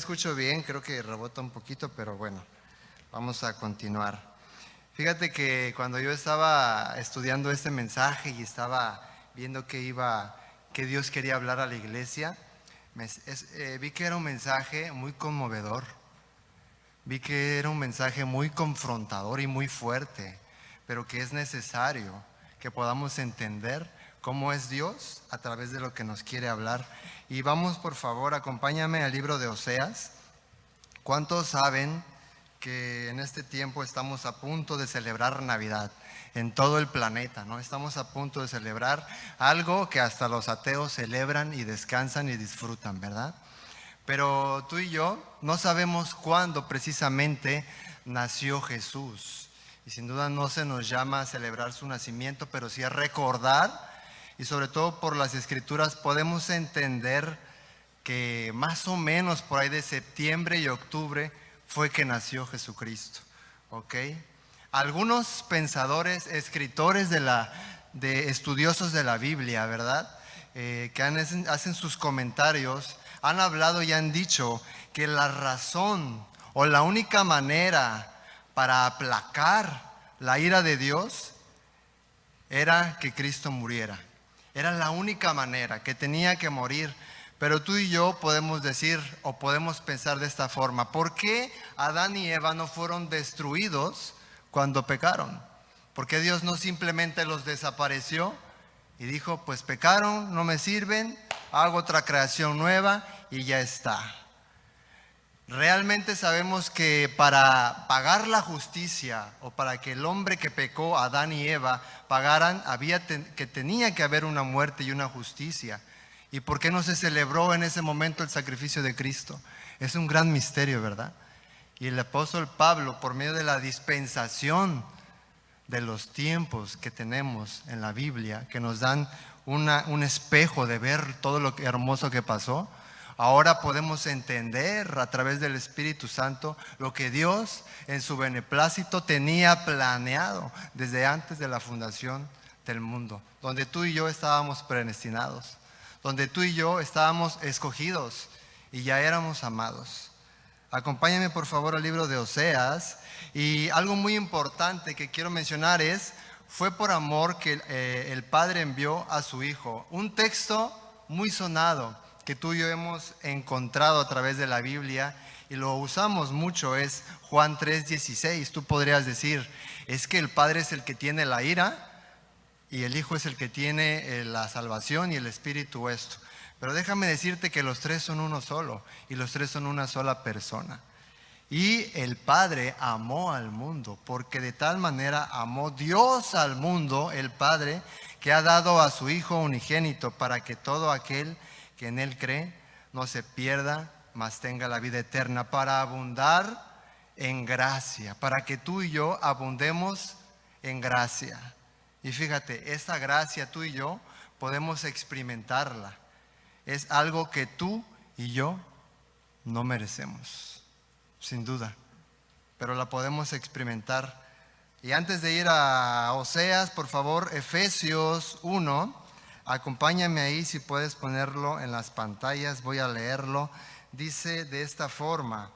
escucho bien, creo que rebota un poquito, pero bueno, vamos a continuar. Fíjate que cuando yo estaba estudiando este mensaje y estaba viendo que Dios quería hablar a la iglesia, vi que era un mensaje muy conmovedor, vi que era un mensaje muy confrontador y muy fuerte, pero que es necesario que podamos entender cómo es Dios a través de lo que nos quiere hablar. Y vamos, por favor, acompáñame al libro de Oseas. ¿Cuántos saben que en este tiempo estamos a punto de celebrar Navidad en todo el planeta, ¿no? Estamos a punto de celebrar algo que hasta los ateos celebran y descansan y disfrutan, ¿verdad? Pero tú y yo no sabemos cuándo precisamente nació Jesús. Y sin duda no se nos llama a celebrar su nacimiento, pero sí a recordar, y sobre todo por las Escrituras podemos entender que más o menos por ahí de septiembre y octubre fue que nació Jesucristo, ¿ok? Algunos pensadores, escritores de estudiosos de la Biblia, ¿verdad? Hacen sus comentarios, han hablado y han dicho que la razón o la única manera para aplacar la ira de Dios era que Cristo muriera. Era la única manera, que tenía que morir. Pero tú y yo podemos decir o podemos pensar de esta forma: ¿por qué Adán y Eva no fueron destruidos cuando pecaron? ¿Por qué Dios no simplemente los desapareció y dijo, pues pecaron, no me sirven, hago otra creación nueva y ya está? Realmente sabemos que para pagar la justicia, o para que el hombre que pecó, Adán y Eva, pagaran, tenía que haber una muerte y una justicia. ¿Y por qué no se celebró en ese momento el sacrificio de Cristo? Es un gran misterio, ¿verdad? Y el apóstol Pablo, por medio de la dispensación de los tiempos que tenemos en la Biblia, que nos dan un espejo de ver todo lo hermoso que pasó, ahora podemos entender a través del Espíritu Santo lo que Dios en su beneplácito tenía planeado desde antes de la fundación del mundo, donde tú y yo estábamos predestinados, donde tú y yo estábamos escogidos y ya éramos amados. Acompáñame por favor al libro de Oseas. Y algo muy importante que quiero mencionar es: fue por amor que el Padre envió a su Hijo. Un texto muy sonado que tú y yo hemos encontrado a través de la Biblia y lo usamos mucho es Juan 3:16. Tú podrías decir, es que el Padre es el que tiene la ira y el Hijo es el que tiene la salvación y el Espíritu esto. Pero déjame decirte que los tres son uno solo y los tres son una sola persona. Y el Padre amó al mundo, porque de tal manera amó Dios al mundo, el Padre, que ha dado a su Hijo unigénito, para que todo aquel que en Él cree no se pierda, mas tenga la vida eterna, para abundar en gracia, para que tú y yo abundemos en gracia. Y fíjate, esta gracia tú y yo podemos experimentarla. Es algo que tú y yo no merecemos, sin duda, pero la podemos experimentar. Y antes de ir a Oseas, por favor, Efesios 1, acompáñame ahí si puedes ponerlo en las pantallas, voy a leerlo. Dice de esta forma,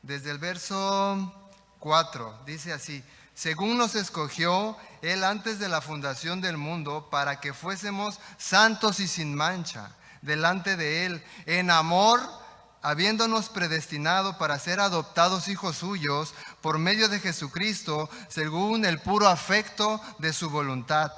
desde el verso 4, dice así: según nos escogió Él antes de la fundación del mundo, para que fuésemos santos y sin mancha delante de Él, en amor, habiéndonos predestinado para ser adoptados hijos suyos por medio de Jesucristo, según el puro afecto de su voluntad,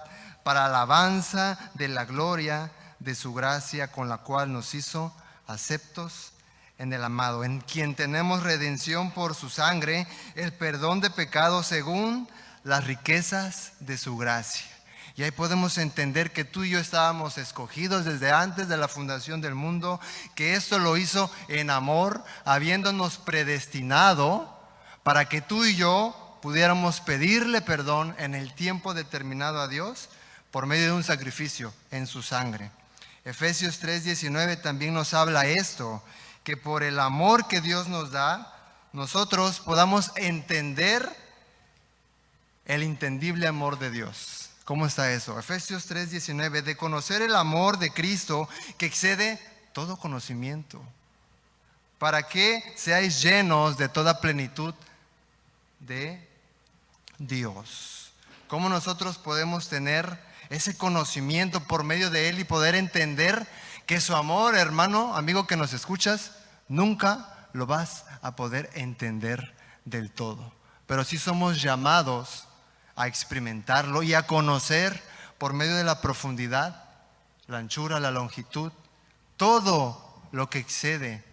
para alabanza de la gloria de su gracia, con la cual nos hizo aceptos en el amado, en quien tenemos redención por su sangre, el perdón de pecados según las riquezas de su gracia. Y ahí podemos entender que tú y yo estábamos escogidos desde antes de la fundación del mundo, que esto lo hizo en amor, habiéndonos predestinado para que tú y yo pudiéramos pedirle perdón en el tiempo determinado a Dios por medio de un sacrificio en su sangre. Efesios 3:19 también nos habla esto, que por el amor que Dios nos da, nosotros podamos entender el entendible amor de Dios. ¿Cómo está eso? Efesios 3:19, de conocer el amor de Cristo que excede todo conocimiento, para que seáis llenos de toda plenitud de Dios. ¿Cómo nosotros podemos tener ese conocimiento por medio de Él y poder entender que su amor, hermano, amigo que nos escuchas, nunca lo vas a poder entender del todo? Pero sí somos llamados a experimentarlo y a conocer por medio de la profundidad, la anchura, la longitud, todo lo que excede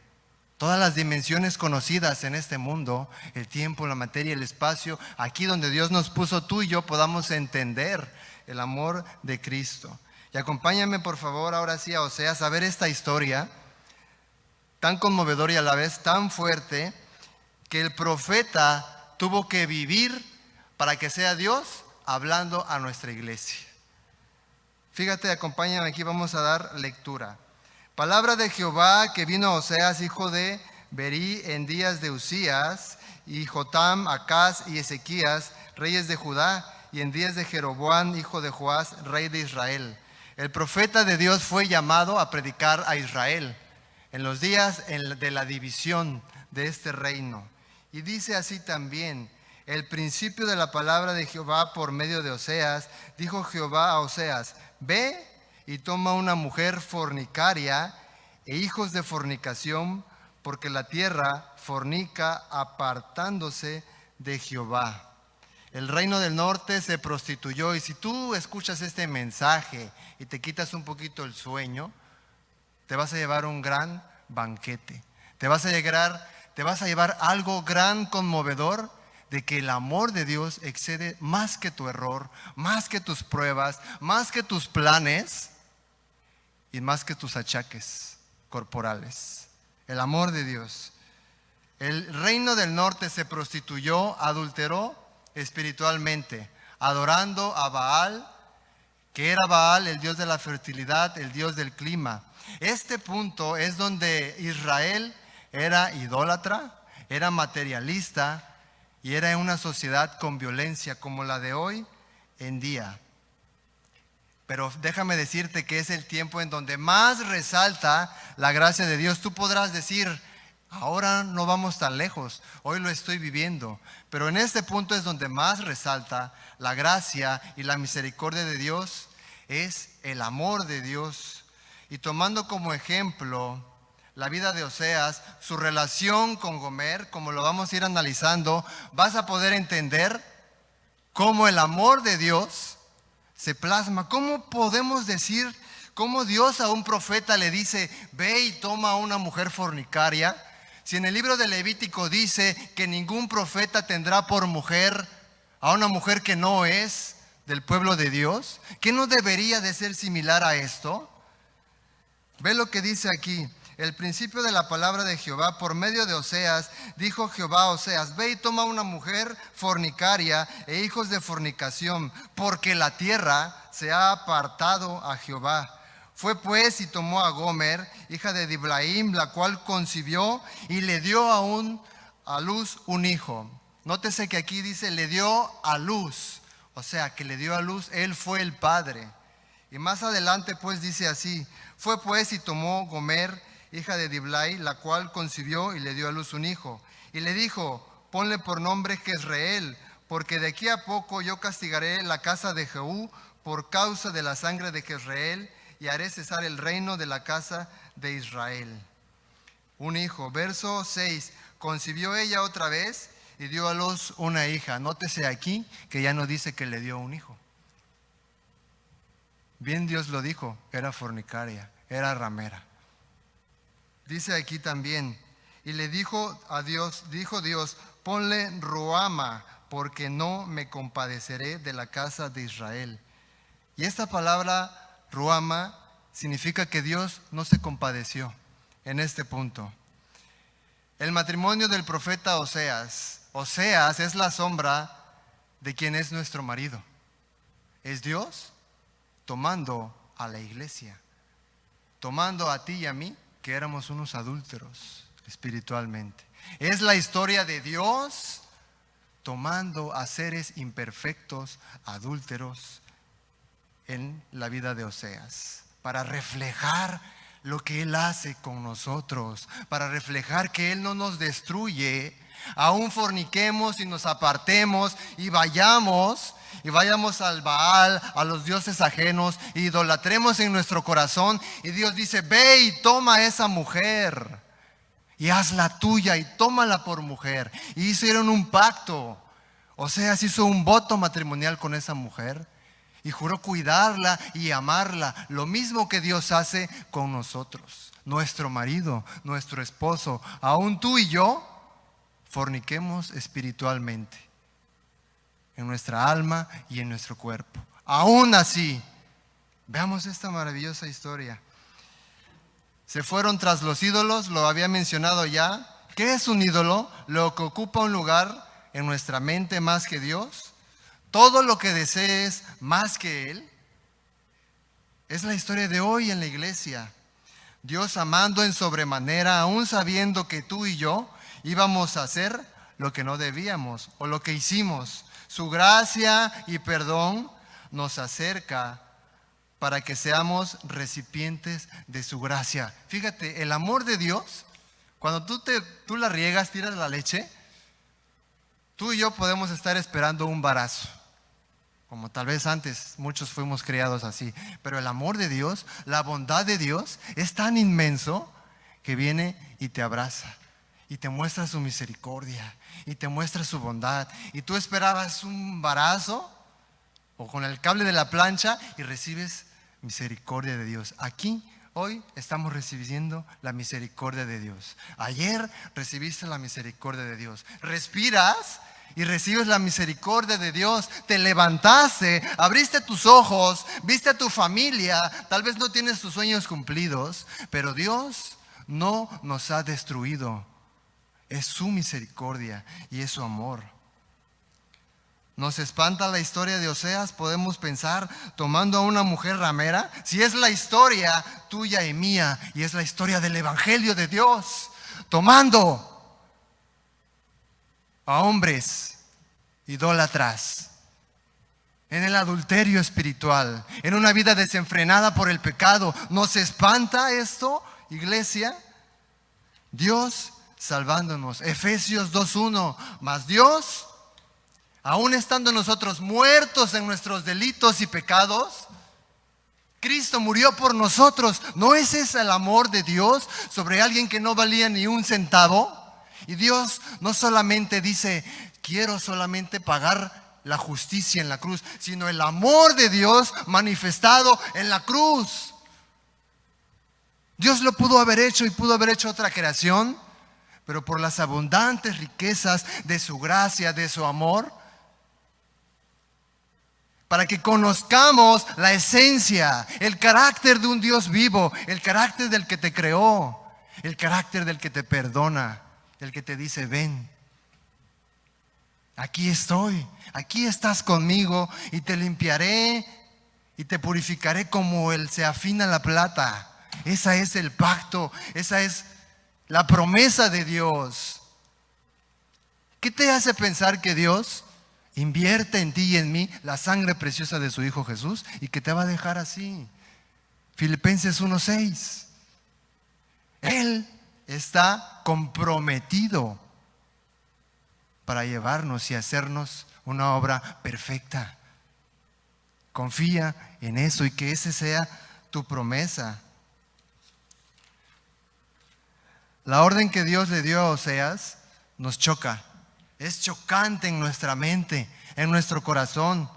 todas las dimensiones conocidas en este mundo, el tiempo, la materia, el espacio, aquí donde Dios nos puso, tú y yo podamos entender el amor de Cristo. Y acompáñame por favor ahora sí a Oseas a ver esta historia tan conmovedora y a la vez tan fuerte que el profeta tuvo que vivir para que sea Dios hablando a nuestra iglesia. Fíjate, acompáñame aquí, vamos a dar lectura. Palabra de Jehová que vino a Oseas, hijo de Berí, en días de Usías, y Jotam, Acaz y Ezequías, reyes de Judá, y en días de Jeroboam, hijo de Joás, rey de Israel. El profeta de Dios fue llamado a predicar a Israel en los días de la división de este reino. Y dice así también: el principio de la palabra de Jehová por medio de Oseas, dijo Jehová a Oseas: ve y toma una mujer fornicaria e hijos de fornicación, porque la tierra fornica apartándose de Jehová. El reino del norte se prostituyó, y si tú escuchas este mensaje y te quitas un poquito el sueño, te vas a llevar un gran banquete. Te vas a llevar algo gran, conmovedor, de que el amor de Dios excede más que tu error, más que tus pruebas, más que tus planes y más que tus achaques corporales. El amor de Dios. El reino del norte se prostituyó, adulteró espiritualmente, adorando a Baal, que era Baal el dios de la fertilidad, el dios del clima. Este punto es donde Israel era idólatra, era materialista y era una sociedad con violencia como la de hoy en día. Pero déjame decirte que es el tiempo en donde más resalta la gracia de Dios. Tú podrás decir: ahora no vamos tan lejos, hoy lo estoy viviendo. Pero en este punto es donde más resalta la gracia y la misericordia de Dios, es el amor de Dios. Y tomando como ejemplo la vida de Oseas, su relación con Gomer, como lo vamos a ir analizando, vas a poder entender cómo el amor de Dios se plasma. ¿Cómo podemos decir, cómo Dios a un profeta le dice: ve y toma a una mujer fornicaria? Si en el libro de Levítico dice que ningún profeta tendrá por mujer a una mujer que no es del pueblo de Dios, ¿qué no debería de ser similar a esto? Ve lo que dice aquí. El principio de la palabra de Jehová por medio de Oseas, dijo Jehová a Oseas: ve y toma una mujer fornicaria e hijos de fornicación, porque la tierra se ha apartado a Jehová. Fue pues y tomó a Gomer, hija de Diblaim, la cual concibió y le dio a luz un hijo. Nótese que aquí dice le dio a luz, o sea que le dio a luz, él fue el padre. Y más adelante pues dice así: fue pues y tomó Gomer, hija de Diblai, la cual concibió y le dio a luz un hijo. Y le dijo: ponle por nombre Jezreel, porque de aquí a poco yo castigaré la casa de Jehú por causa de la sangre de Jezreel, y haré cesar el reino de la casa de Israel. Un hijo. Verso 6. Concibió ella otra vez y dio a luz una hija. Nótese aquí que ya no dice que le dio un hijo. Bien Dios lo dijo, era fornicaria, era ramera. Dice aquí también: y le dijo Dios, ponle Ruama, porque no me compadeceré de la casa de Israel. Y esta palabra Ruama significa que Dios no se compadeció en este punto. El matrimonio del profeta Oseas. Oseas es la sombra de quien es nuestro marido. Es Dios tomando a la iglesia, tomando a ti y a mí, que éramos unos adúlteros espiritualmente. Es la historia de Dios tomando a seres imperfectos, adúlteros, en la vida de Oseas, para reflejar lo que Él hace con nosotros para reflejar que Él no nos destruye. Aún forniquemos y nos apartemos y vayamos al Baal, a los dioses ajenos, e idolatremos en nuestro corazón. Y Dios dice: ve y toma a esa mujer y hazla tuya y tómala por mujer. Y hicieron un pacto. Oseas hizo un voto matrimonial con esa mujer y juró cuidarla y amarla, lo mismo que Dios hace con nosotros, nuestro marido, nuestro esposo. Aún tú y yo forniquemos espiritualmente en nuestra alma y en nuestro cuerpo. Aún así, veamos esta maravillosa historia. Se fueron tras los ídolos, lo había mencionado ya. ¿Qué es un ídolo? Lo que ocupa un lugar en nuestra mente más que Dios. Todo lo que desees más que Él. Es la historia de hoy en la iglesia. Dios amando en sobremanera, aún sabiendo que tú y yo íbamos a hacer lo que no debíamos o lo que hicimos. Su gracia y perdón nos acerca para que seamos recipientes de su gracia. Fíjate, el amor de Dios, cuando tú la riegas, tiras la leche, tú y yo podemos estar esperando un embarazo, como tal vez antes muchos fuimos criados así. Pero el amor de Dios, la bondad de Dios es tan inmenso que viene y te abraza y te muestra su misericordia y te muestra su bondad. Y tú esperabas un embarazo o con el cable de la plancha y recibes misericordia de Dios. Aquí hoy estamos recibiendo la misericordia de Dios. Ayer recibiste la misericordia de Dios. Respiras y recibes la misericordia de Dios. Te levantaste, abriste tus ojos, viste a tu familia. Tal vez no tienes tus sueños cumplidos, pero Dios no nos ha destruido. Es su misericordia y es su amor. Nos espanta la historia de Oseas. Podemos pensar, tomando a una mujer ramera, si es la historia tuya y mía y es la historia del Evangelio de Dios, tomando a hombres idólatras en el adulterio espiritual, en una vida desenfrenada por el pecado. ¿Nos espanta esto, iglesia? Dios salvándonos. Efesios 2:1. Mas Dios, aún estando nosotros muertos en nuestros delitos y pecados, Cristo murió por nosotros. ¿No es ese el amor de Dios sobre alguien que no valía ni un centavo? Y Dios no solamente dice: quiero solamente pagar la justicia en la cruz, sino el amor de Dios manifestado en la cruz. Dios lo pudo haber hecho y pudo haber hecho otra creación, pero por las abundantes riquezas de su gracia, de su amor, para que conozcamos la esencia, el carácter de un Dios vivo, el carácter del que te creó, el carácter del que te perdona, del que te dice: ven, aquí estoy, aquí estás conmigo y te limpiaré y te purificaré como se afina la plata. Ese es el pacto, esa es la promesa de Dios. ¿Qué te hace pensar que Dios invierte en ti y en mí la sangre preciosa de su Hijo Jesús y que te va a dejar así? Filipenses 1:6. Él está comprometido para llevarnos y hacernos una obra perfecta. Confía en eso y que ese sea tu promesa. La orden que Dios le dio a Oseas nos choca. Es chocante en nuestra mente, en nuestro corazón.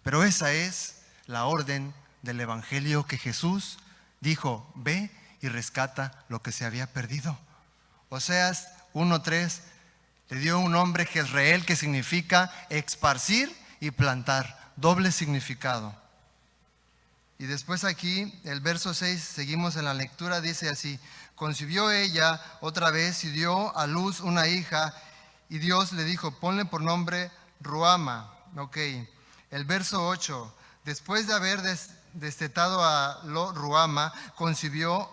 Pero esa es la orden del Evangelio que Jesús dijo: ve y rescata lo que se había perdido. Oseas 1:3 le dio un nombre, Jezreel, que significa esparcir y plantar. Doble significado. Y después aquí, el verso 6, seguimos en la lectura, dice así: concibió ella otra vez y dio a luz una hija, y Dios le dijo: ponle por nombre Ruama. Ok. El verso 8, después de haber destetado a Ruama, concibió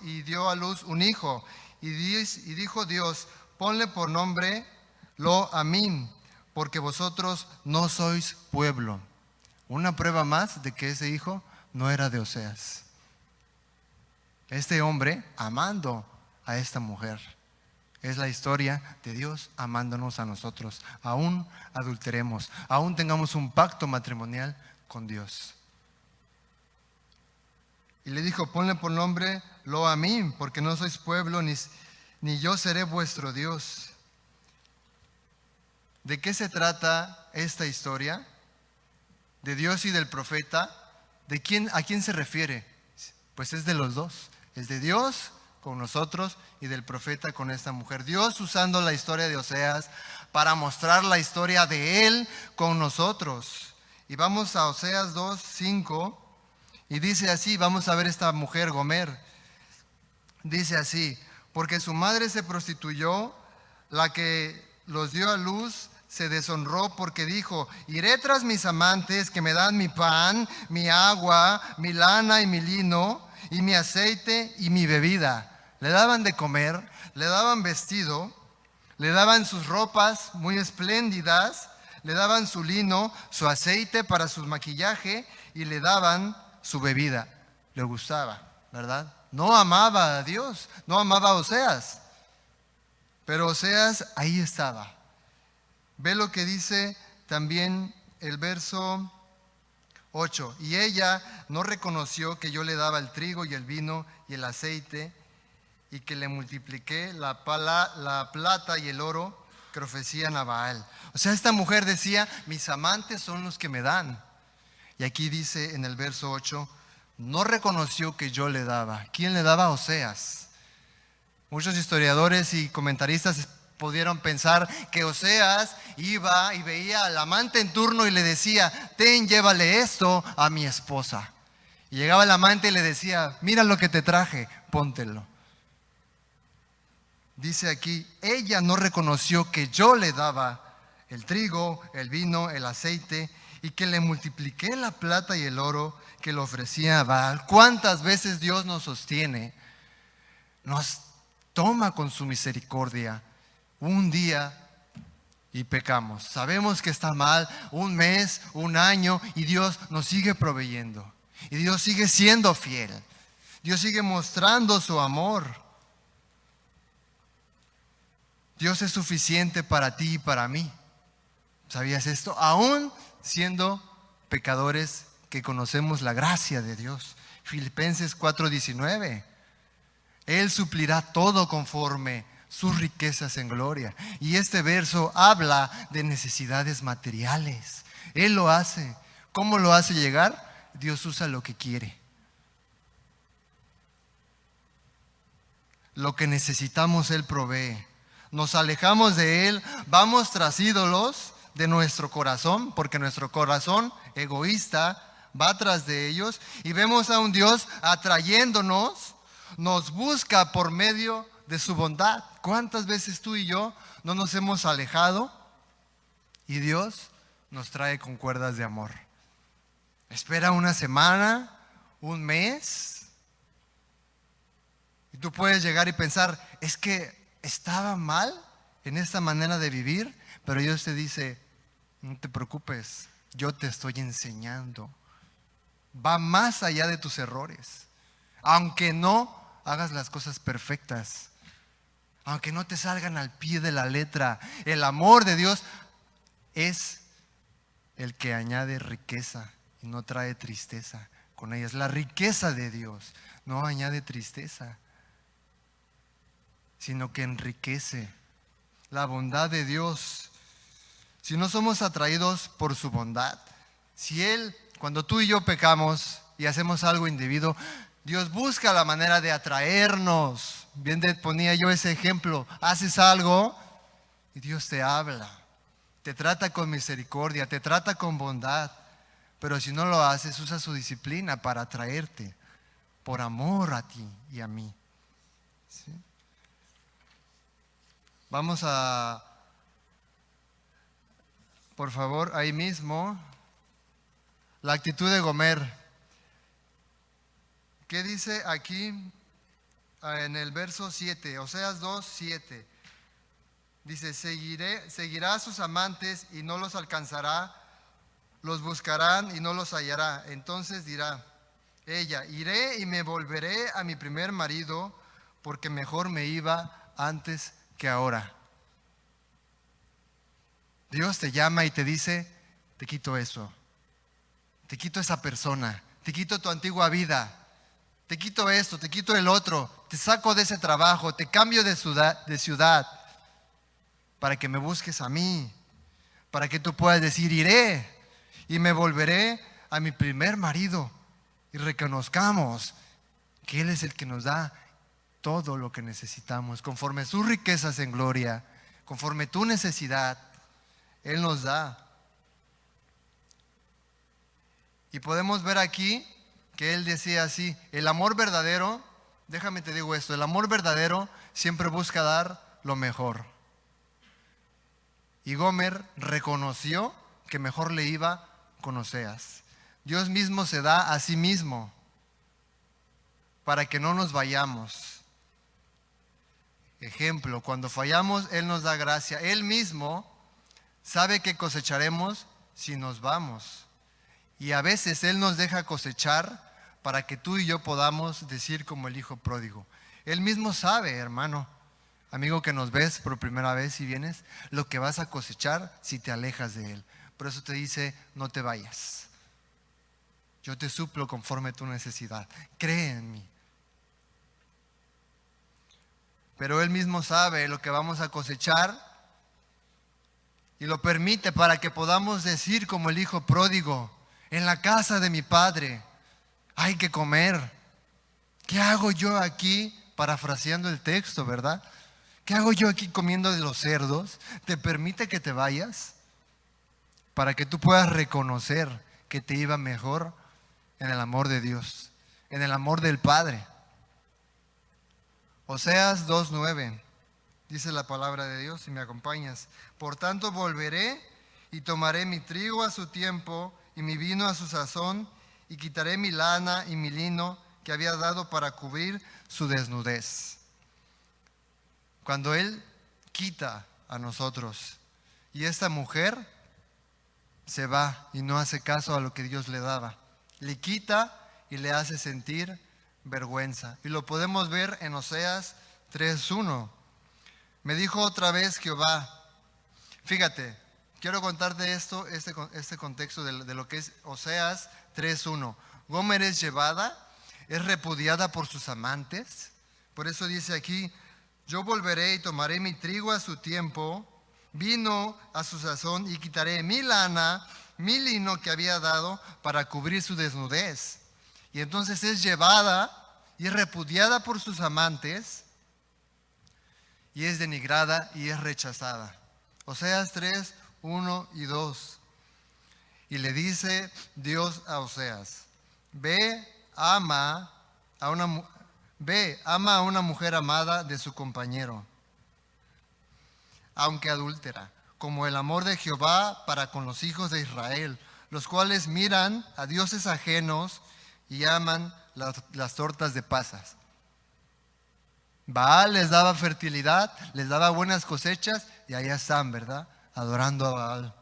y dio a luz un hijo. Y dijo Dios: ponle por nombre Lo-Amim, porque vosotros no sois pueblo. Una prueba más de que ese hijo no era de Oseas. Este hombre amando a esta mujer. Es la historia de Dios amándonos a nosotros. Aún adulteremos, aún tengamos un pacto matrimonial con Dios. Y le dijo, ponle por nombre Lo-Ammi, porque no sois pueblo, ni yo seré vuestro Dios. ¿De qué se trata esta historia? ¿De Dios y del profeta? ¿A quién se refiere? Pues es de los dos. Es de Dios con nosotros y del profeta con esta mujer. Dios usando la historia de Oseas para mostrar la historia de Él con nosotros. Y vamos a Oseas 2:5 y dice así, vamos a ver esta mujer Gomer. Dice así, porque su madre se prostituyó, la que los dio a luz se deshonró porque dijo, iré tras mis amantes que me dan mi pan, mi agua, mi lana y mi lino, y mi aceite y mi bebida. Le daban de comer, le daban vestido, le daban sus ropas muy espléndidas, le daban su lino, su aceite para su maquillaje y le daban su bebida. Le gustaba, ¿verdad? No amaba a Dios, no amaba a Oseas, pero Oseas ahí estaba. Ve lo que dice también el verso 8. Y ella no reconoció que yo le daba el trigo y el vino y el aceite y que le multipliqué la plata y el oro que ofrecían a Baal. O sea, esta mujer decía, mis amantes son los que me dan. Y aquí dice en el verso 8, no reconoció que yo le daba. ¿Quién le daba? Oseas. Muchos historiadores y comentaristas pudieron pensar que Oseas iba y veía al amante en turno y le decía, ten, llévale esto a mi esposa. Y llegaba el amante y le decía, mira lo que te traje, póntelo. Dice aquí, ella no reconoció que yo le daba el trigo, el vino, el aceite y que le multipliqué la plata y el oro que le ofrecía a Baal. ¿Cuántas veces Dios nos sostiene? Nos toma con su misericordia un día y pecamos. Sabemos que está mal, un mes, un año, y Dios nos sigue proveyendo. Y Dios sigue siendo fiel. Dios sigue mostrando su amor. Dios es suficiente para ti y para mí. ¿Sabías esto? Aún siendo pecadores que conocemos la gracia de Dios. Filipenses 4:19. Él suplirá todo conforme sus riquezas en gloria. Y este verso habla de necesidades materiales. Él lo hace. ¿Cómo lo hace llegar? Dios usa lo que quiere. Lo que necesitamos Él provee. Nos alejamos de Él, vamos tras ídolos de nuestro corazón, porque nuestro corazón egoísta va tras de ellos, y vemos a un Dios atrayéndonos, nos busca por medio de su bondad. ¿Cuántas veces tú y yo no nos hemos alejado y Dios nos trae con cuerdas de amor? Espera una semana, un mes, y tú puedes llegar y pensar, es que estaba mal en esta manera de vivir, pero Dios te dice, no te preocupes, yo te estoy enseñando. Va más allá de tus errores. Aunque no hagas las cosas perfectas, aunque no te salgan al pie de la letra, el amor de Dios es el que añade riqueza y no trae tristeza con ella. Es la riqueza de Dios, no añade tristeza, sino que enriquece. La bondad de Dios. Si no somos atraídos por su bondad, si Él, cuando tú y yo pecamos y hacemos algo indebido, Dios busca la manera de atraernos. Bien ponía yo ese ejemplo, haces algo y Dios te habla, te trata con misericordia, te trata con bondad, pero si no lo haces, usa su disciplina para atraerte, por amor a ti y a mí. ¿Sí? Vamos a, por favor, ahí mismo, la actitud de Gomer. ¿Qué dice aquí en el verso 7? Oseas 2:7. Dice, seguirá a sus amantes y no los alcanzará, los buscarán y no los hallará. Entonces dirá, Ella, iré y me volveré a mi primer marido, porque mejor me iba antes que ahora. Dios te llama y te dice, te quito eso, te quito esa persona, te quito tu antigua vida, te quito esto, te quito el otro, te saco de ese trabajo, te cambio de ciudad, para que me busques a mí, para que tú puedas decir, iré y me volveré a mi primer marido, y reconozcamos que Él es el que nos da todo lo que necesitamos, conforme sus riquezas en gloria, conforme tu necesidad, Él nos da. Y podemos ver aquí que Él decía así, el amor verdadero, déjame te digo esto, el amor verdadero siempre busca dar lo mejor. Y Gomer reconoció que mejor le iba con Oseas. Dios mismo se da a sí mismo para que no nos vayamos. Ejemplo, cuando fallamos, Él nos da gracia. Él mismo sabe que cosecharemos si nos vamos. Y a veces Él nos deja cosechar para que tú y yo podamos decir como el hijo pródigo. Él mismo sabe, hermano, amigo que nos ves por primera vez y vienes, lo que vas a cosechar si te alejas de Él. Por eso te dice, no te vayas. Yo te suplo conforme tu necesidad. Cree en mí. Pero Él mismo sabe lo que vamos a cosechar y lo permite para que podamos decir como el hijo pródigo, en la casa de mi padre hay que comer. ¿Qué hago yo aquí? Parafraseando el texto, ¿verdad? ¿Qué hago yo aquí comiendo de los cerdos? ¿Te permite que te vayas? Para que tú puedas reconocer que te iba mejor en el amor de Dios, en el amor del Padre. Oseas 2:9, dice la palabra de Dios, si me acompañas. Por tanto volveré y tomaré mi trigo a su tiempo y mi vino a su sazón, y quitaré mi lana y mi lino que había dado para cubrir su desnudez. Cuando Él quita a nosotros y esta mujer se va y no hace caso a lo que Dios le daba, le quita y le hace sentir vergüenza. Y lo podemos ver en Oseas 3:1. Me dijo otra vez Jehová. Fíjate, quiero contarte esto, este contexto de lo que es Oseas 3:1. Gomer es llevada, es repudiada por sus amantes. Por eso dice aquí, yo volveré y tomaré mi trigo a su tiempo, vino a su sazón, y quitaré mi lana, mi lino que había dado para cubrir su desnudez. Y entonces es llevada y es repudiada por sus amantes, y es denigrada y es rechazada. Oseas 3:1 y 2. Y le dice Dios a Oseas, ve, ama a una mujer amada de su compañero, aunque adúltera, como el amor de Jehová para con los hijos de Israel, los cuales miran a dioses ajenos y aman las tortas de pasas. Baal les daba fertilidad, les daba buenas cosechas, y allá están, ¿verdad? Adorando a Baal.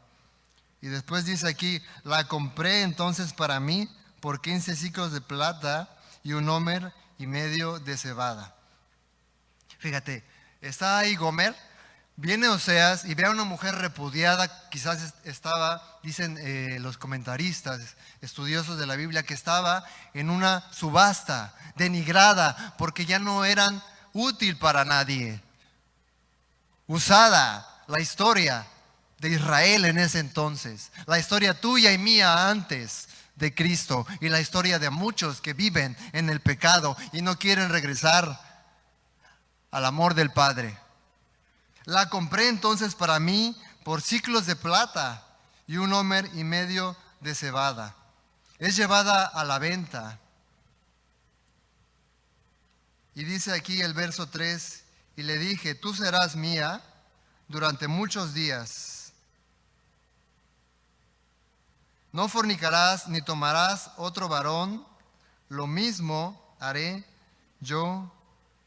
Y después dice aquí, la compré entonces para mí por 15 siclos de plata y 1 homer y medio de cebada. Fíjate, está ahí Gomer, viene Oseas y ve a una mujer repudiada, quizás estaba, dicen los comentaristas, estudiosos de la Biblia, que estaba en una subasta, denigrada, porque ya no eran útil para nadie. Usada, la historia de Israel en ese entonces, la historia tuya y mía antes de Cristo, y la historia de muchos que viven en el pecado y no quieren regresar al amor del Padre. La compré entonces para mí por siclos de plata y 1 homer y medio de cebada. Es llevada a la venta. Y dice aquí el verso 3, y le dije, tú serás mía durante muchos días. No fornicarás ni tomarás otro varón, lo mismo haré yo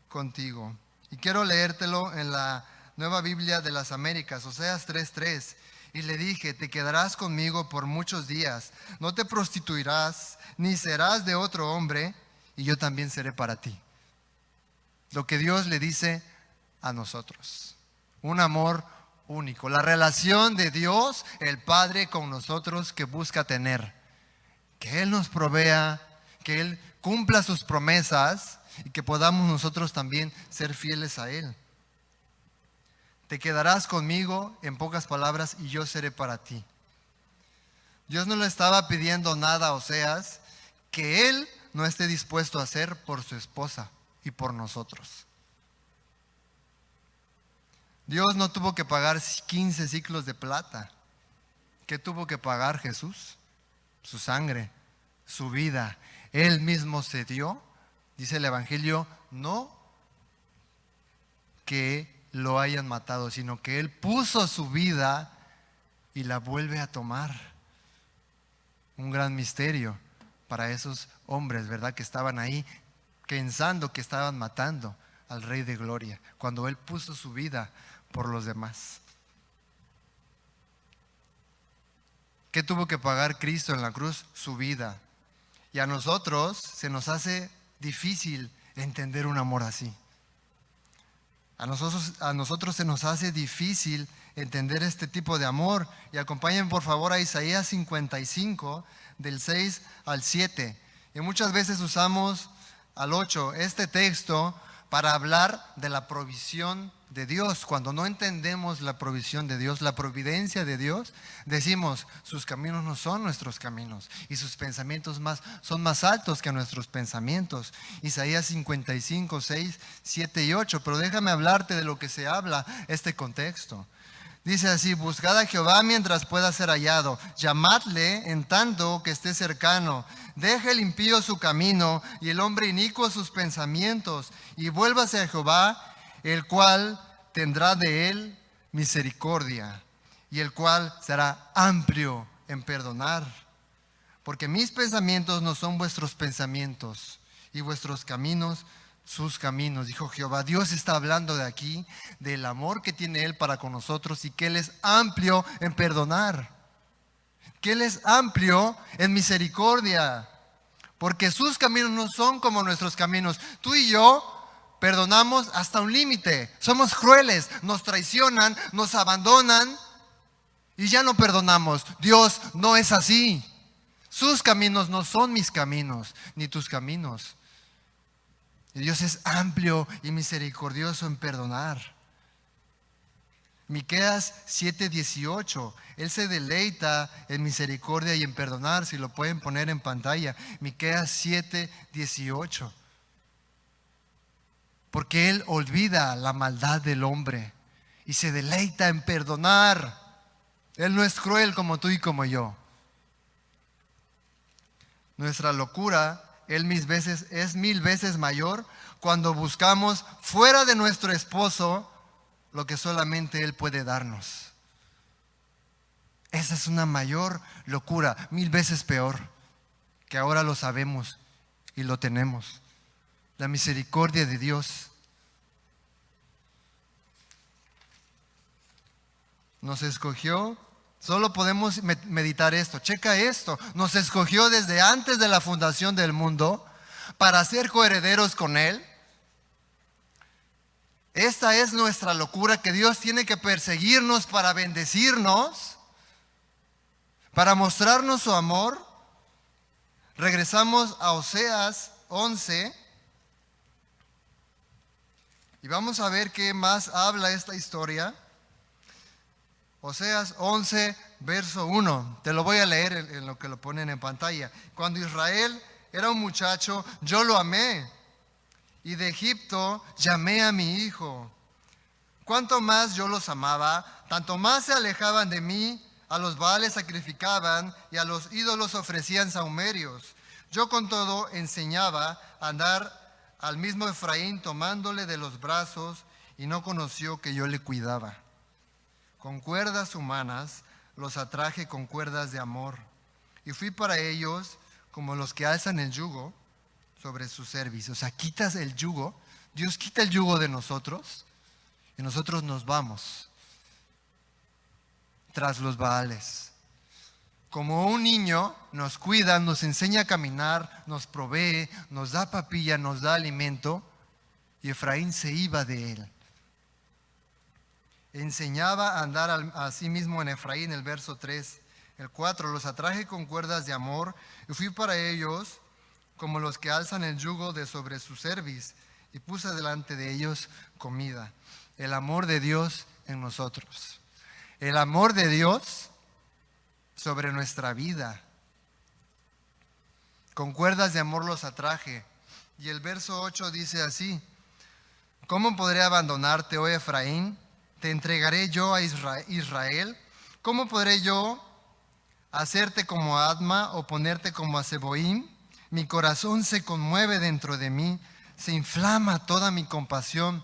contigo. Y quiero leértelo en la Nueva Biblia de las Américas, Oseas 3:3. Y le dije, te quedarás conmigo por muchos días, no te prostituirás, ni serás de otro hombre, y yo también seré para ti. Lo que Dios le dice a nosotros. Un amor único. La relación de Dios, el Padre, con nosotros que busca tener. Que Él nos provea, que Él cumpla sus promesas y que podamos nosotros también ser fieles a Él. Te quedarás conmigo, en pocas palabras, y yo seré para ti. Dios no le estaba pidiendo nada a Oseas que él no esté dispuesto a hacer por su esposa y por nosotros. Dios no tuvo que pagar 15 ciclos de plata. ¿Qué tuvo que pagar Jesús? Su sangre, su vida. Él mismo se dio, dice el Evangelio, no que lo hayan matado, sino que Él puso su vida y la vuelve a tomar. Un gran misterio para esos hombres, ¿verdad? Que estaban ahí pensando que estaban matando al Rey de Gloria, cuando Él puso su vida por los demás. ¿Qué tuvo que pagar Cristo en la cruz? Su vida. Y a nosotros se nos hace difícil entender un amor así. A nosotros se nos hace difícil entender este tipo de amor. Y acompañen por favor a Isaías 55, del 6 al 7. Y muchas veces usamos al 8 este texto para hablar de la provisión de Dios. Cuando no entendemos la provisión de Dios, la providencia de Dios, decimos, sus caminos no son nuestros caminos y sus pensamientos son más altos que nuestros pensamientos. Isaías 55, 6, 7 y 8. Pero déjame hablarte de lo que se habla este contexto. Dice así, buscad a Jehová mientras pueda ser hallado, llamadle en tanto que esté cercano. Deje el impío su camino y el hombre inicuo sus pensamientos, y vuélvase a Jehová, el cual tendrá de él misericordia, y el cual será amplio en perdonar. Porque mis pensamientos no son vuestros pensamientos, y vuestros caminos sus caminos, dijo Jehová. Dios está hablando de aquí, del amor que tiene Él para con nosotros y que Él es amplio en perdonar, que Él es amplio en misericordia, porque sus caminos no son como nuestros caminos. Tú y yo perdonamos hasta un límite, somos crueles, nos traicionan, nos abandonan y ya no perdonamos. Dios no es así. Sus caminos no son mis caminos, ni tus caminos. Y Dios es amplio y misericordioso en perdonar. Miqueas 7:18. Él se deleita en misericordia y en perdonar. Si lo pueden poner en pantalla. Miqueas 7:18. Porque Él olvida la maldad del hombre y se deleita en perdonar. Él no es cruel como tú y como yo. Nuestra locura es 1000 veces mayor cuando buscamos fuera de nuestro esposo lo que solamente Él puede darnos. Esa es una mayor locura, 1000 veces peor, que ahora lo sabemos y lo tenemos. La misericordia de Dios nos escogió. Solo podemos meditar esto. Checa esto. Nos escogió desde antes de la fundación del mundo para ser coherederos con Él. Esta es nuestra locura, que Dios tiene que perseguirnos para bendecirnos, para mostrarnos su amor. Regresamos a Oseas 11 y vamos a ver qué más habla esta historia. Oseas 11, verso 1. Te lo voy a leer en lo que lo ponen en pantalla. Cuando Israel era un muchacho, yo lo amé, y de Egipto llamé a mi hijo. Cuanto más yo los amaba, tanto más se alejaban de mí. A los Baales sacrificaban y a los ídolos ofrecían sahumerios. Yo con todo enseñaba a andar al mismo Efraín, tomándole de los brazos, y no conoció que yo le cuidaba. Con cuerdas humanas los atraje con cuerdas de amor, y fui para ellos como los que alzan el yugo sobre su cerviz. O sea, quitas el yugo, Dios quita el yugo de nosotros y nosotros nos vamos. tras los Baales. Como un niño nos cuida, nos enseña a caminar, nos provee, nos da papilla, nos da alimento, y Efraín se iba de él. Enseñaba a andar a sí mismo en Efraín, el verso 3. El 4, los atraje con cuerdas de amor, y fui para ellos como los que alzan el yugo de sobre su cerviz, y puse delante de ellos comida. El amor de Dios en nosotros. El amor de Dios sobre nuestra vida. Con cuerdas de amor los atraje. Y el verso 8 dice así: ¿cómo podré abandonarte, oh Efraín? ¿Te entregaré yo a Israel? ¿Cómo podré yo hacerte como a Adma o ponerte como a Zeboim? Mi corazón se conmueve dentro de mí, se inflama toda mi compasión.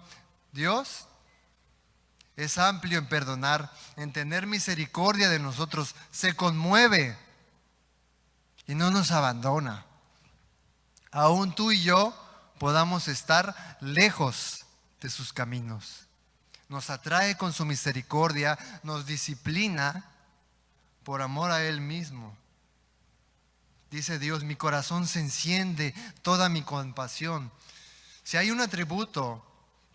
Dios es amplio en perdonar, en tener misericordia de nosotros, se conmueve y no nos abandona. Aún tú y yo podamos estar lejos de sus caminos. Nos atrae con su misericordia, nos disciplina por amor a Él mismo. Dice Dios, mi corazón se enciende, toda mi compasión. Si hay un atributo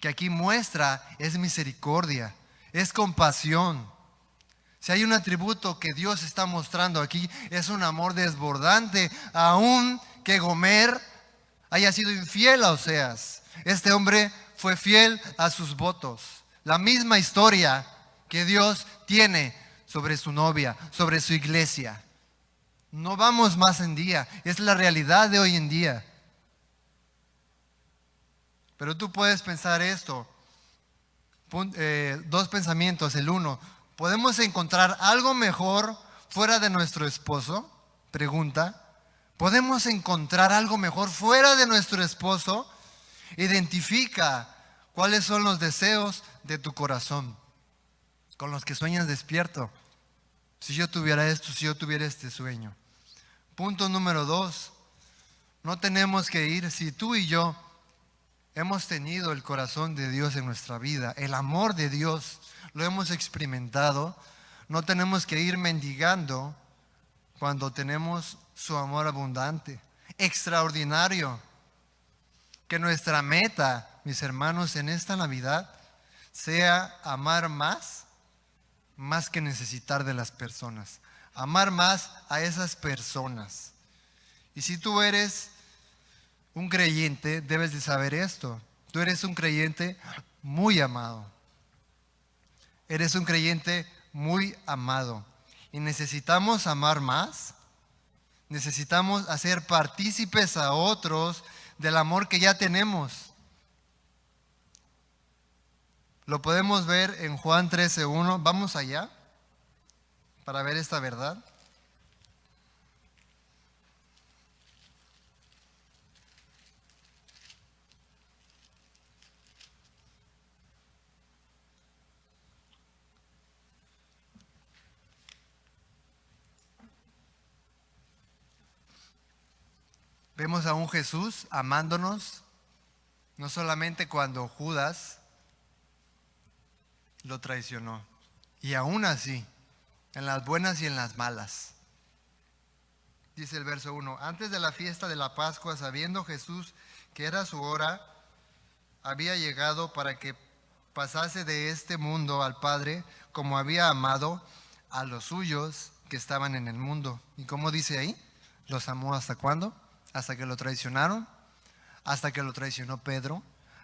que aquí muestra, es misericordia, es compasión. Si hay un atributo que Dios está mostrando aquí, es un amor desbordante, aun que Gomer haya sido infiel a Oseas. Este hombre fue fiel a sus votos. La misma historia que Dios tiene sobre su novia, sobre su iglesia. No vamos más en día, es la realidad de hoy en día. Pero tú puedes pensar esto, dos pensamientos. El uno, ¿podemos encontrar algo mejor fuera de nuestro esposo? Pregunta. ¿Podemos encontrar algo mejor fuera de nuestro esposo? Identifica cuáles son los deseos de tu corazón, con los que sueñas despierto. Si yo tuviera esto, si yo tuviera este sueño. Punto número 2. No tenemos que ir, si tú y yo hemos tenido el corazón de Dios en nuestra vida, el amor de Dios, lo hemos experimentado, no tenemos que ir mendigando cuando tenemos su amor abundante, extraordinario. Que nuestra meta, mis hermanos, en esta Navidad sea amar más que necesitar de las personas. Amar más a esas personas. Y si tú eres un creyente, debes de saber esto. Tú eres un creyente muy amado. Eres un creyente muy amado. Y necesitamos amar más. Necesitamos hacer partícipes a otros del amor que ya tenemos. Lo podemos ver en Juan 13:1. Vamos allá para ver esta verdad. Vemos a un Jesús amándonos, no solamente cuando Judas lo traicionó, y aún así, en las buenas y en las malas. Dice el verso 1, antes de la fiesta de la Pascua, sabiendo Jesús que era su hora, había llegado para que pasase de este mundo al Padre, como había amado a los suyos que estaban en el mundo. ¿Y cómo dice ahí? ¿Los amó hasta cuándo? Hasta que lo traicionaron, hasta que lo traicionó Pedro,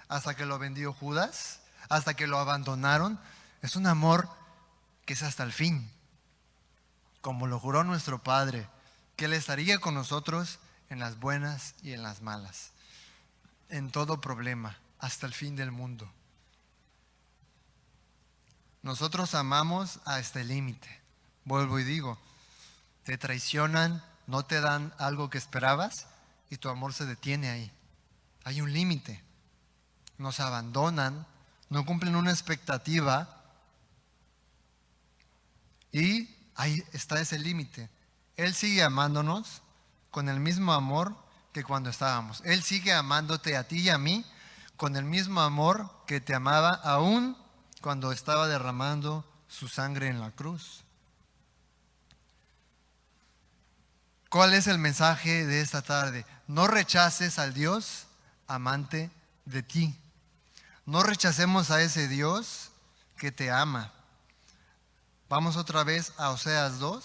hasta que lo vendió Judas, hasta que lo abandonaron. Es un amor que es hasta el fin, como lo juró nuestro Padre, que Él estaría con nosotros en las buenas y en las malas, en todo problema, hasta el fin del mundo. Nosotros amamos hasta el límite. Vuelvo y digo, te traicionan, no te dan algo que esperabas y tu amor se detiene ahí. Hay un límite. Nos abandonan, no cumplen una expectativa y ahí está ese límite. Él sigue amándonos con el mismo amor que cuando estábamos. Él sigue amándote a ti y a mí con el mismo amor que te amaba aún cuando estaba derramando su sangre en la cruz. ¿Cuál es el mensaje de esta tarde? No rechaces al Dios amante de ti. No rechacemos a ese Dios que te ama. Vamos otra vez a Oseas 2.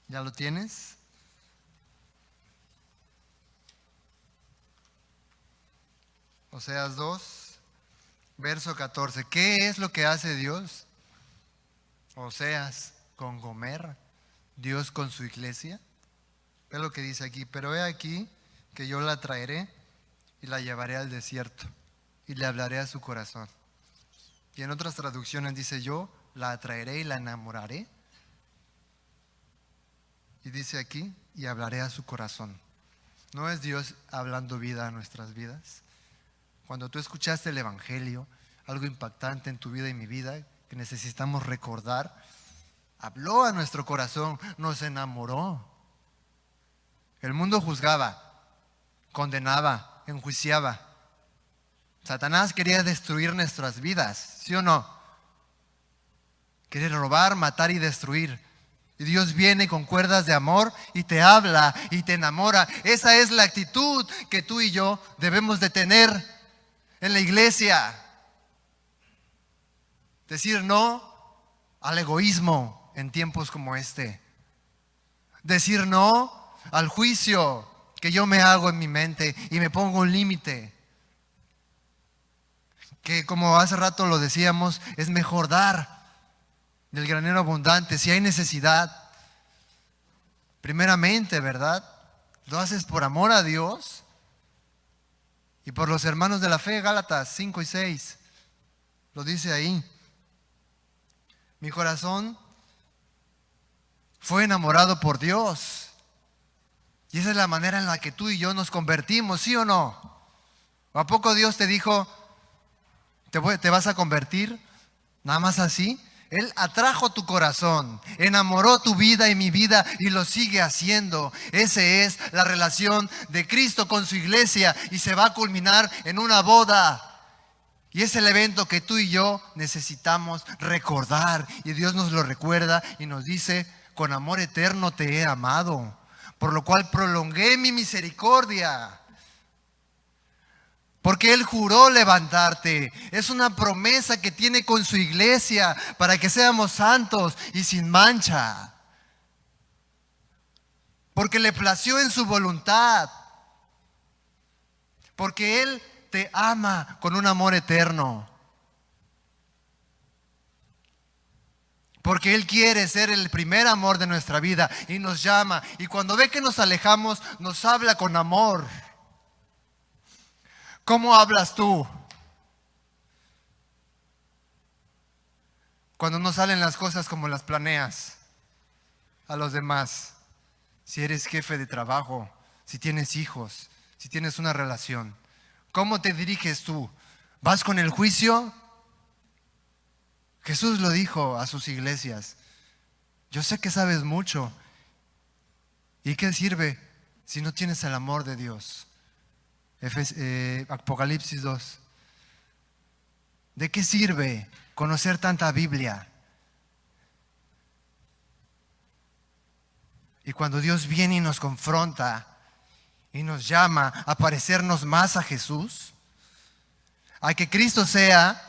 ¿Ya lo tienes? Oseas 2, verso 14. ¿Qué es lo que hace Dios? Oseas con Gomer, Dios con su iglesia. Ve lo que dice aquí. Pero he aquí que yo la traeré y la llevaré al desierto y le hablaré a su corazón. Y en otras traducciones dice: yo la atraeré y la enamoraré. Y dice aquí: y hablaré a su corazón. ¿No es Dios hablando vida a nuestras vidas? Cuando tú escuchaste el Evangelio, algo impactante en tu vida y mi vida, que necesitamos recordar, habló a nuestro corazón, nos enamoró. El mundo juzgaba, condenaba, enjuiciaba. Satanás quería destruir nuestras vidas, ¿sí o no? Quiere robar, matar y destruir. Y Dios viene con cuerdas de amor y te habla y te enamora. Esa es la actitud que tú y yo debemos de tener en la iglesia. Decir no al egoísmo en tiempos como este. Decir no al juicio que yo me hago en mi mente y me pongo un límite. Que como hace rato lo decíamos, es mejor dar del granero abundante. Si hay necesidad, primeramente, ¿verdad? Lo haces por amor a Dios y por los hermanos de la fe. Gálatas 5 y 6 lo dice ahí. Mi corazón fue enamorado por Dios. Y esa es la manera en la que tú y yo nos convertimos, ¿sí o no? ¿O a poco Dios te dijo, te vas a convertir nada más así? Él atrajo tu corazón, enamoró tu vida y mi vida y lo sigue haciendo. Esa es la relación de Cristo con su iglesia y se va a culminar en una boda. Y es el evento que tú y yo necesitamos recordar. Y Dios nos lo recuerda y nos dice: con amor eterno te he amado, por lo cual prolongué mi misericordia. Porque Él juró levantarte. Es una promesa que tiene con su iglesia para que seamos santos y sin mancha. Porque le plació en su voluntad. Porque Él te ama con un amor eterno. Porque Él quiere ser el primer amor de nuestra vida y nos llama. Y cuando ve que nos alejamos, nos habla con amor. ¿Cómo hablas tú cuando no salen las cosas como las planeas a los demás? Si eres jefe de trabajo, si tienes hijos, si tienes una relación, ¿cómo te diriges tú? ¿Vas con el juicio? Jesús lo dijo a sus iglesias: yo sé que sabes mucho. ¿Y qué sirve si no tienes el amor de Dios? Apocalipsis 2. ¿De qué sirve conocer tanta Biblia? Y cuando Dios viene y nos confronta y nos llama a parecernos más a Jesús, a que Cristo sea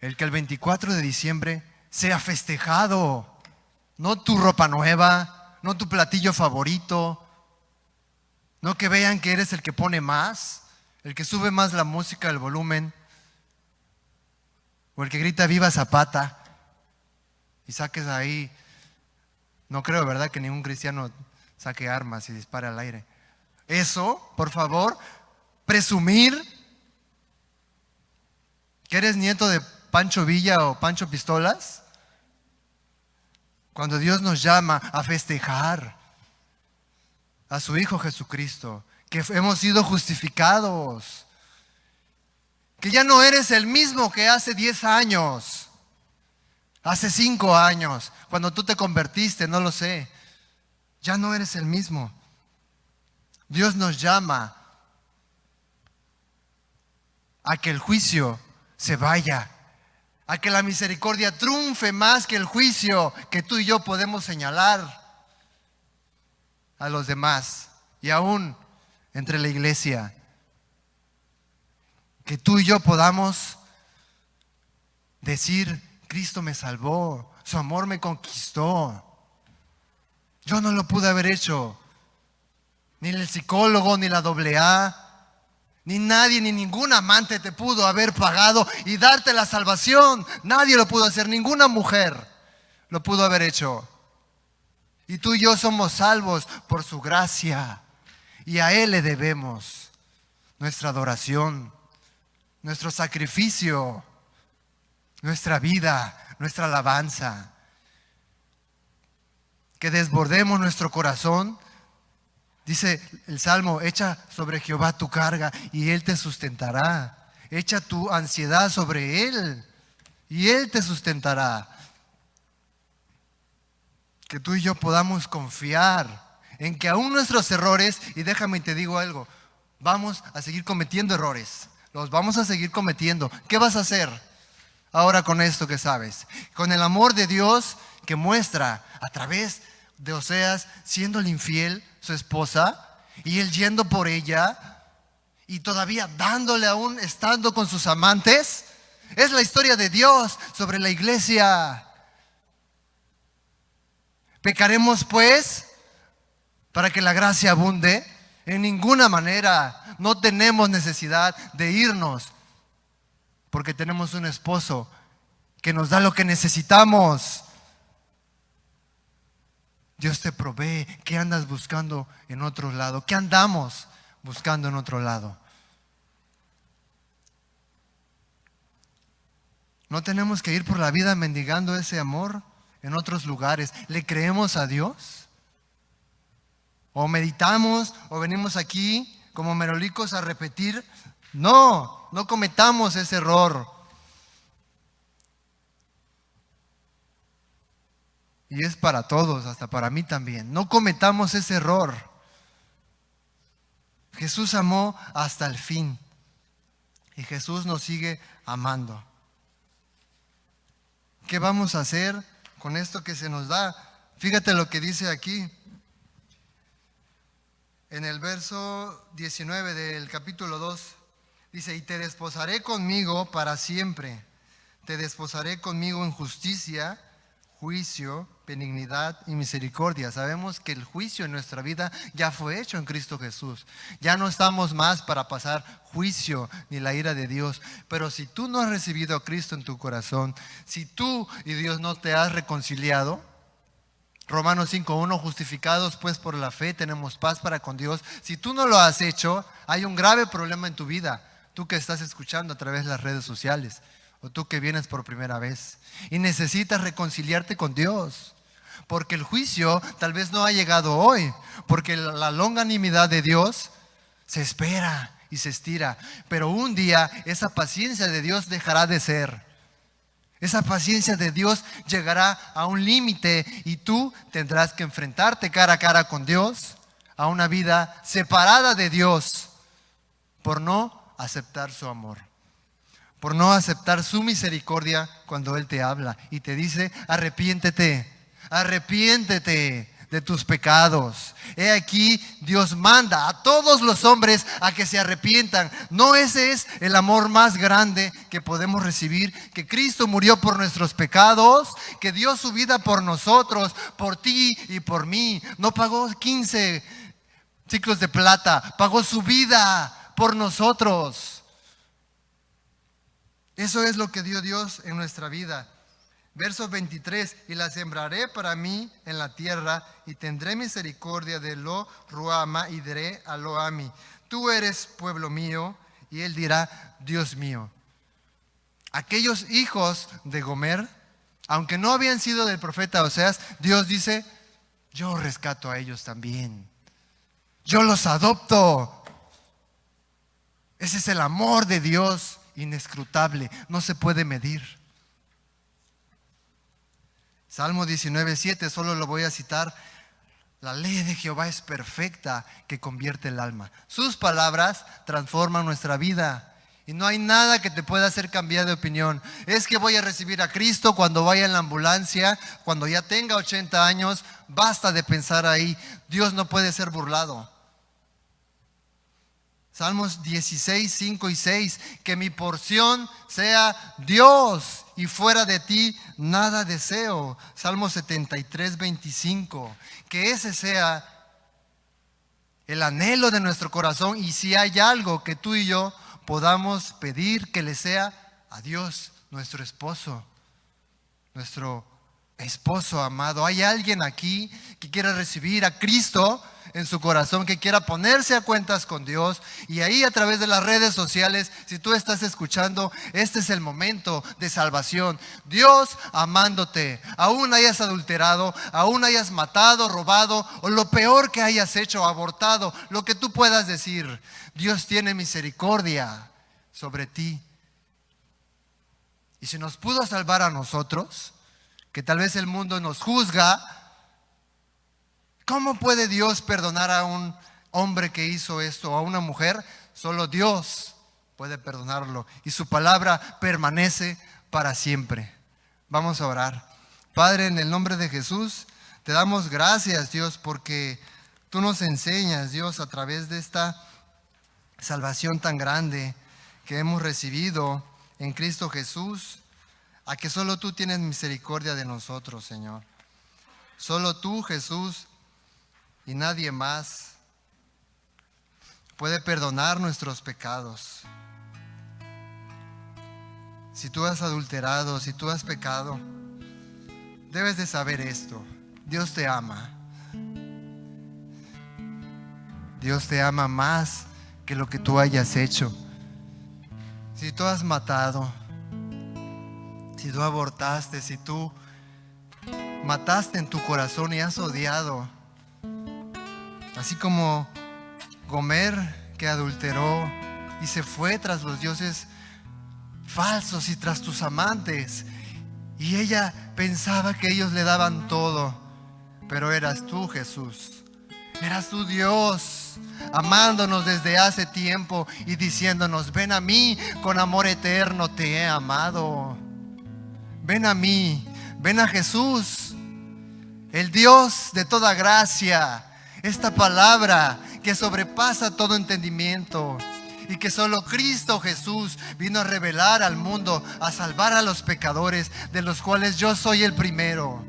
el que el 24 de diciembre sea festejado, no tu ropa nueva, no tu platillo favorito, no que vean que eres el que pone más, el que sube más la música, el volumen, o el que grita viva Zapata y saques ahí. No creo, ¿verdad?, que ningún cristiano saque armas y dispare al aire. Eso, por favor, presumir que eres nieto de Pancho Villa o Pancho Pistolas, cuando Dios nos llama a festejar a su Hijo Jesucristo, que hemos sido justificados, que ya no eres el mismo que hace 10 años, hace 5 años, cuando tú te convertiste, no lo sé, ya no eres el mismo. Dios nos llama a que el juicio se vaya, a que la misericordia triunfe más que el juicio que tú y yo podemos señalar a los demás y aún entre la iglesia. Que tú y yo podamos decir: Cristo me salvó, su amor me conquistó. Yo no lo pude haber hecho. Ni el psicólogo, ni la AA, ni nadie, ni ningún amante te pudo haber pagado y darte la salvación. Nadie lo pudo hacer, ninguna mujer lo pudo haber hecho. Y tú y yo somos salvos por su gracia. Y a Él le debemos nuestra adoración, nuestro sacrificio, nuestra vida, nuestra alabanza. Que desbordemos nuestro corazón. Dice el Salmo: echa sobre Jehová tu carga y Él te sustentará. Echa tu ansiedad sobre Él y Él te sustentará. Que tú y yo podamos confiar en que aún nuestros errores, y déjame y te digo algo, vamos a seguir cometiendo errores. Los vamos a seguir cometiendo. ¿Qué vas a hacer ahora con esto que sabes? Con el amor de Dios que muestra a través de Oseas siéndole infiel su esposa y él yendo por ella y todavía dándole aún estando con sus amantes. Es la historia de Dios sobre la iglesia. ¿Pecaremos pues para que la gracia abunde? En ninguna manera. No tenemos necesidad de irnos porque tenemos un esposo que nos da lo que necesitamos. Dios te provee. ¿Qué andas buscando en otro lado? ¿Qué andamos buscando en otro lado? No tenemos que ir por la vida mendigando ese amor en otros lugares. ¿Le creemos a Dios? ¿O meditamos o venimos aquí como merolicos a repetir? No cometamos ese error. Y es para todos, hasta para mí también. No cometamos ese error. Jesús amó hasta el fin. Y Jesús nos sigue amando. ¿Qué vamos a hacer con esto que se nos da? Fíjate lo que dice aquí. En el verso 19 del capítulo 2. Dice: y te desposaré conmigo para siempre. Te desposaré conmigo en justicia, juicio, benignidad y misericordia. Sabemos que el juicio en nuestra vida ya fue hecho en Cristo Jesús. Ya no estamos más para pasar juicio ni la ira de Dios. Pero si tú no has recibido a Cristo en tu corazón, si tú y Dios no te has reconciliado, Romanos 5:1, justificados pues por la fe tenemos paz para con Dios. Si tú no lo has hecho, hay un grave problema en tu vida. Tú que estás escuchando a través de las redes sociales, o tú que vienes por primera vez y necesitas reconciliarte con Dios, porque el juicio tal vez no ha llegado hoy, porque la longanimidad de Dios se espera y se estira, pero un día esa paciencia de Dios dejará de ser. Esa paciencia de Dios llegará a un límite y tú tendrás que enfrentarte cara a cara con Dios a una vida separada de Dios por no aceptar su amor, por no aceptar su misericordia cuando Él te habla y te dice: arrepiéntete, arrepiéntete de tus pecados. He aquí, Dios manda a todos los hombres a que se arrepientan. ¿No ese es el amor más grande que podemos recibir? Que Cristo murió por nuestros pecados, que dio su vida por nosotros, por ti y por mí. No pagó 15 ciclos de plata, pagó su vida por nosotros. Eso es lo que dio Dios en nuestra vida. Verso 23: y la sembraré para mí en la tierra, y tendré misericordia de Lo Ruama, y diré a Lo Ami: tú eres pueblo mío, y él dirá: Dios mío. Aquellos hijos de Gomer, aunque no habían sido del profeta Oseas, Dios dice: yo rescato a ellos también, yo los adopto. Ese es el amor de Dios, inescrutable, no se puede medir. Salmo 19:7, solo lo voy a citar: la ley de Jehová es perfecta, que convierte el alma. Sus palabras transforman nuestra vida Y no hay nada que te pueda hacer cambiar de opinión. Es que voy a recibir a Cristo cuando vaya en la ambulancia, cuando ya tenga 80 años. Basta de pensar ahí. Dios no puede ser burlado. Salmos 16, 5 y 6. Que mi porción sea Dios y fuera de ti nada deseo. Salmos 73, 25. Que ese sea el anhelo de nuestro corazón. Y si hay algo que tú y yo podamos pedir, que le sea a Dios, nuestro esposo amado. ¿Hay alguien aquí que quiera recibir a Cristo en su corazón, que quiera ponerse a cuentas con Dios? Y ahí, a través de las redes sociales, si tú estás escuchando, este es el momento de salvación. Dios amándote, aún hayas adulterado, aún hayas matado, robado, o lo peor que hayas hecho, abortado, lo que tú puedas decir, Dios tiene misericordia sobre ti. Y si nos pudo salvar a nosotros, que tal vez el mundo nos juzga, ¿cómo puede Dios perdonar a un hombre que hizo esto, o a una mujer? Solo Dios puede perdonarlo, y su palabra permanece para siempre. Vamos a orar. Padre, en el nombre de Jesús, te damos gracias, Dios, porque tú nos enseñas, Dios, a través de esta salvación tan grande que hemos recibido en Cristo Jesús, a que solo tú tienes misericordia de nosotros, Señor. Solo tú, Jesús, y nadie más puede perdonar nuestros pecados. Si tú has adulterado, si tú has pecado, debes de saber esto: Dios te ama. Dios te ama más que lo que tú hayas hecho. Si tú has matado, si tú abortaste, si tú mataste en tu corazón y has odiado, así como Gomer, que adulteró y se fue tras los dioses falsos y tras tus amantes, y ella pensaba que ellos le daban todo, pero eras tú, Jesús. Eras tú, Dios, amándonos desde hace tiempo y diciéndonos: ven a mí, con amor eterno te he amado. Ven a mí, ven a Jesús, el Dios de toda gracia. Esta palabra que sobrepasa todo entendimiento, y que solo Cristo Jesús vino a revelar al mundo, a salvar a los pecadores, de los cuales yo soy el primero.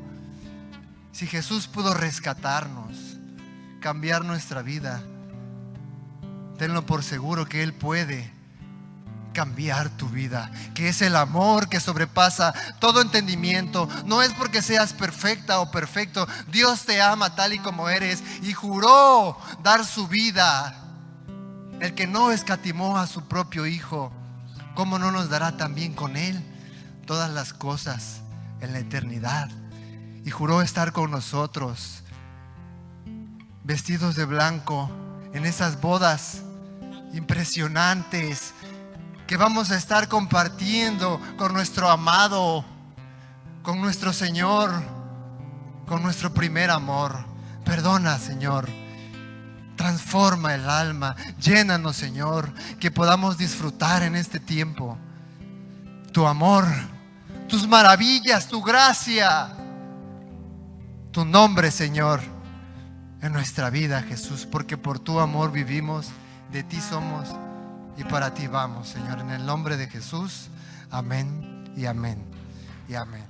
Si Jesús pudo rescatarnos, cambiar nuestra vida, tenlo por seguro que Él puede cambiar tu vida, que es el amor que sobrepasa todo entendimiento. No es porque seas perfecta o perfecto. Dios te ama tal y como eres, y juró dar su vida. El que no escatimó a su propio Hijo, ¿cómo no nos dará también con Él todas las cosas en la eternidad? Y juró estar con nosotros, vestidos de blanco, en esas bodas impresionantes que vamos a estar compartiendo con nuestro amado, con nuestro Señor, con nuestro primer amor. Perdona, Señor. Transforma el alma. Llénanos, Señor, que podamos disfrutar en este tiempo tu amor, tus maravillas, tu gracia, tu nombre, Señor, en nuestra vida, Jesús, porque por tu amor vivimos, de ti somos y para ti vamos, Señor. En el nombre de Jesús, amén y amén y amén.